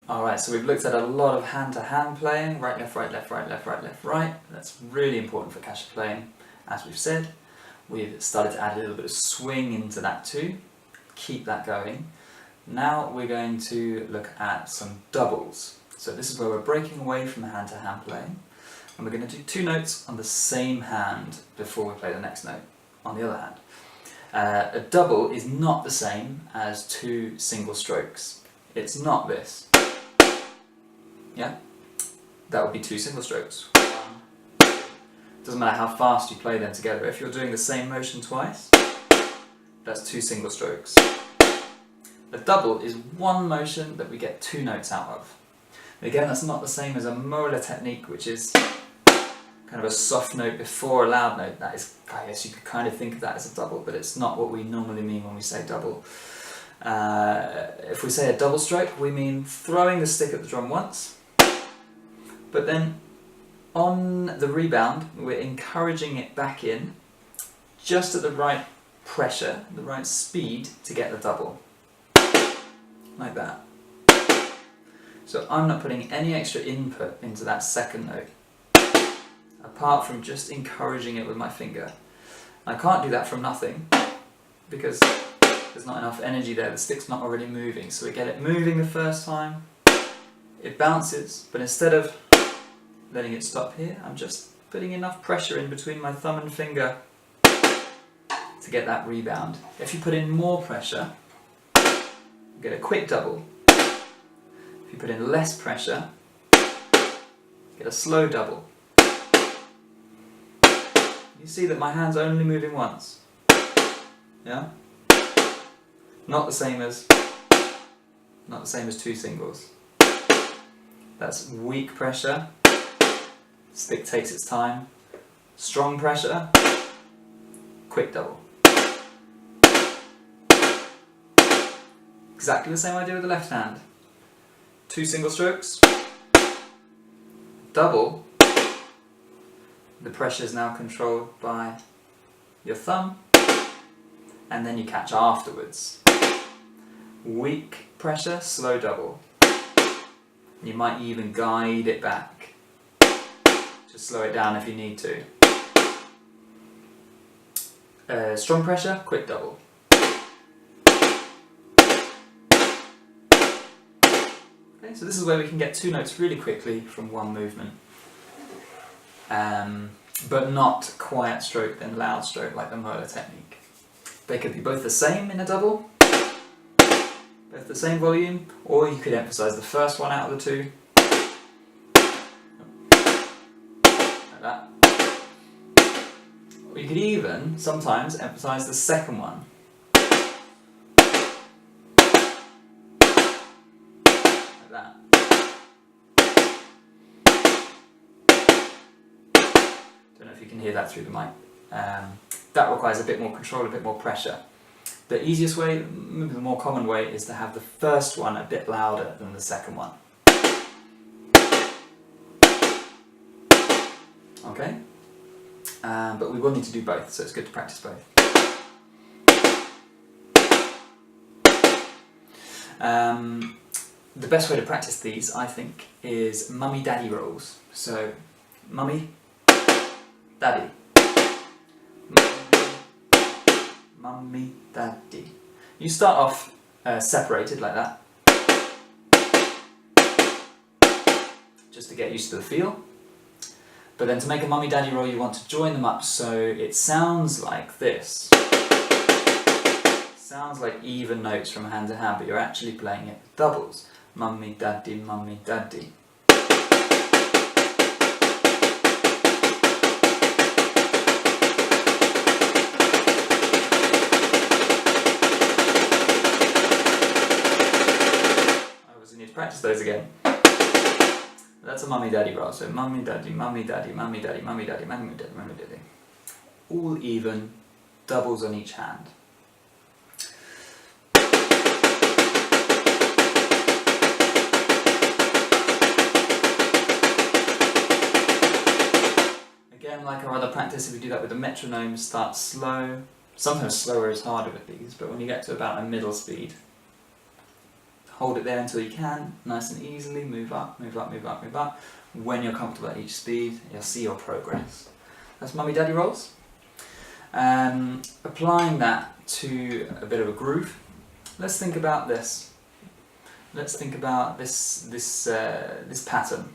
Alright, so we've looked at a lot of hand-to-hand playing, right, left, right, left, right, left, right, left, right. That's really important for caixa playing, as we've said. We've started to add a little bit of swing into that too. Keep that going. Now we're going to look at some doubles. So this is where we're breaking away from the hand-to-hand playing, and we're going to do 2 notes on the same hand before we play the next note on the other hand. A double is not the same as 2 single strokes. It's not this. Yeah? That would be 2 single strokes. 1, 2. Doesn't matter how fast you play them together. If you're doing the same motion twice, that's 2 single strokes. A double is 1 motion that we get 2 notes out of. Again, that's not the same as a molar technique, which is kind of a soft note before a loud note. That is, I guess you could kind of think of that as a double, but it's not what we normally mean when we say double. If we say a double stroke, we mean throwing the stick at the drum once, but then on the rebound we're encouraging it back in just at the right pressure, the right speed to get the double. Like that. So I'm not putting any extra input into that second note, apart from just encouraging it with my finger. I can't do that from nothing, because there's not enough energy there, the stick's not already moving. So we get it moving the first time, it bounces, but instead of letting it stop here, I'm just putting enough pressure in between my thumb and finger to get that rebound. If you put in more pressure, you get a quick double. If you put in less pressure, you get a slow double. You see that my hand's only moving once. Yeah? Not the same as 2 singles. That's weak pressure. Stick takes its time. Strong pressure. Quick double. Exactly the same idea with the left hand. 2 single strokes. Double. The pressure is now controlled by your thumb, and then you catch afterwards. Weak pressure, slow double. You might even guide it back. Just slow it down if you need to. Strong pressure, quick double. Okay, so this is where we can get 2 notes really quickly from 1 movement. But not quiet stroke then loud stroke like the molar technique. They could be both the same in a double, both the same volume, or you could emphasise the first one out of the 2. Like that. Or you could even sometimes emphasise the second one. Like that. Don't know if you can hear that through the mic. That requires a bit more control, a bit more pressure. The easiest way, maybe the more common way, is to have the first one a bit louder than the second one. Okay? But we will need to do both, so it's good to practice both. The best way to practice these, I think, is mummy-daddy rolls. So, mummy, daddy. Mummy, daddy. You start off separated like that, just to get used to the feel. But then to make a mummy-daddy roll, you want to join them up so it sounds like this. Sounds like even notes from hand to hand, but you're actually playing it with doubles. Mummy, daddy, mummy, daddy. Practice those again. That's a mummy daddy roll. So mummy daddy, mummy daddy, mummy daddy, mummy daddy, mummy daddy, mummy daddy. All even, doubles on each hand. Again, like our other practice, if we do that with the metronome, start slow. Sometimes slower is harder with these, but when you get to about a middle speed, hold it there until you can, nice and easily, move up, move up, move up, move up. When you're comfortable at each speed, you'll see your progress. That's mummy daddy rolls. Applying that to a bit of a groove, let's think about this. Let's think about this pattern.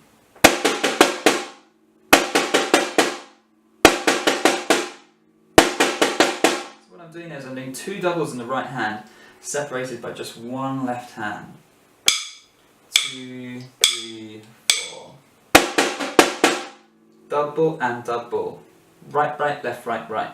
So what I'm doing is I'm doing 2 doubles in the right hand, separated by just 1 left hand. 2, 3, 4. Double and double. Right, right, left, right, right.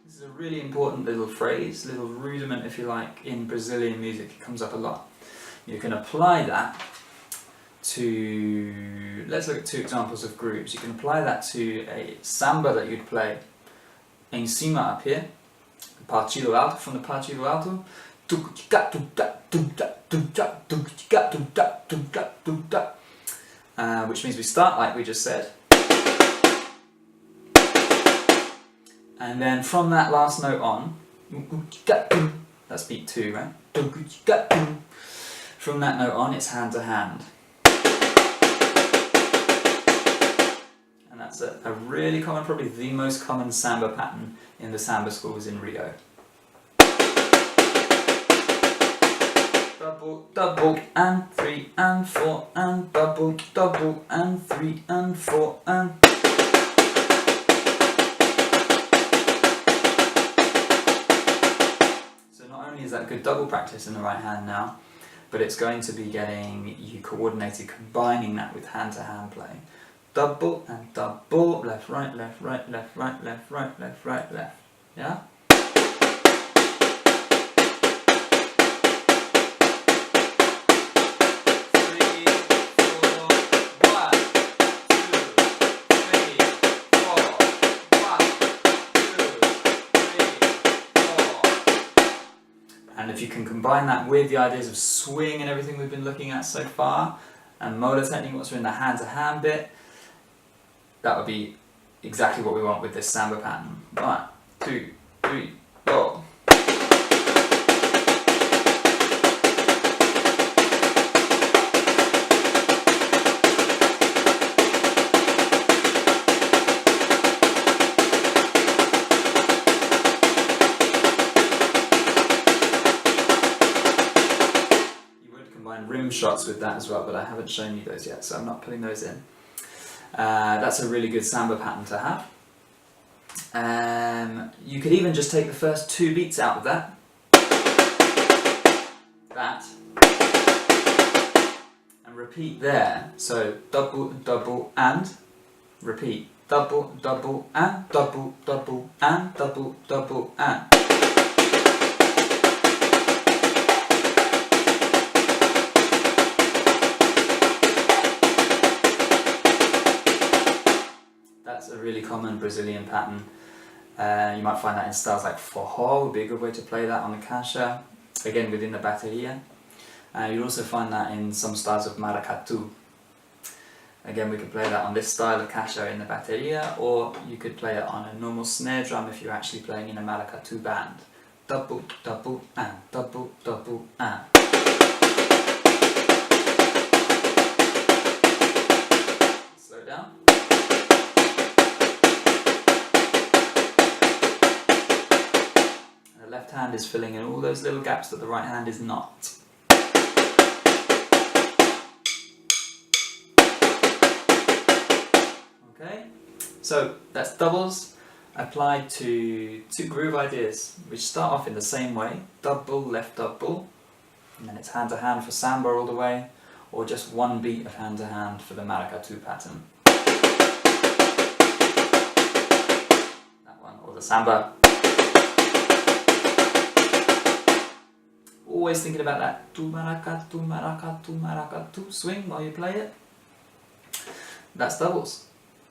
This is a really important little phrase, little rudiment if you like, in Brazilian music. It comes up a lot. You can apply that to, let's look at 2 examples of grooves. You can apply that to a samba that you'd play em cima up here, Partido Alto, from the Partido Alto, which means we start like we just said, and then from that last note on, that's beat 2, right? From that note on, it's hand to hand. And that's a really common, probably the most common samba pattern in the samba schools in Rio. Double, double, and 3 and 4, and double, double, and 3 and 4, and... So not only is that good double practice in the right hand now, but it's going to be getting you coordinated, combining that with hand-to-hand playing. Double and double, left, right, left, right, left, right, left, right, left, right, left. Yeah? And if you can combine that with the ideas of swing and everything we've been looking at so far, and motor technique, what's in the hand-to-hand bit, that would be exactly what we want with this samba pattern. 1, 2, 3, 4. Rim shots with that as well, but I haven't shown you those yet, so I'm not putting those in. That's a really good samba pattern to have. You could even just take the first 2 beats out of that, and repeat there. So double, double, and repeat. Double, double, and double, double, and double, double, and. That's a really common Brazilian pattern. You might find that in styles like Forró would be a good way to play that on the Caixa, again within the Bateria. You'll also find that in some styles of Maracatu. Again, we could play that on this style of Caixa in the Bateria, or you could play it on a normal snare drum if you're actually playing in a Maracatu band. Double, double, and double, double, and. Slow down. The left hand is filling in all those little gaps that the right hand is not. Okay, so that's doubles applied to 2 groove ideas, which start off in the same way, double, left double, and then it's hand to hand for samba all the way, or just 1 beat of hand to hand for the Maracatu pattern. That one, or the samba. Always thinking about that tu maracatu, maracatu, maracatu swing while you play it. That's doubles.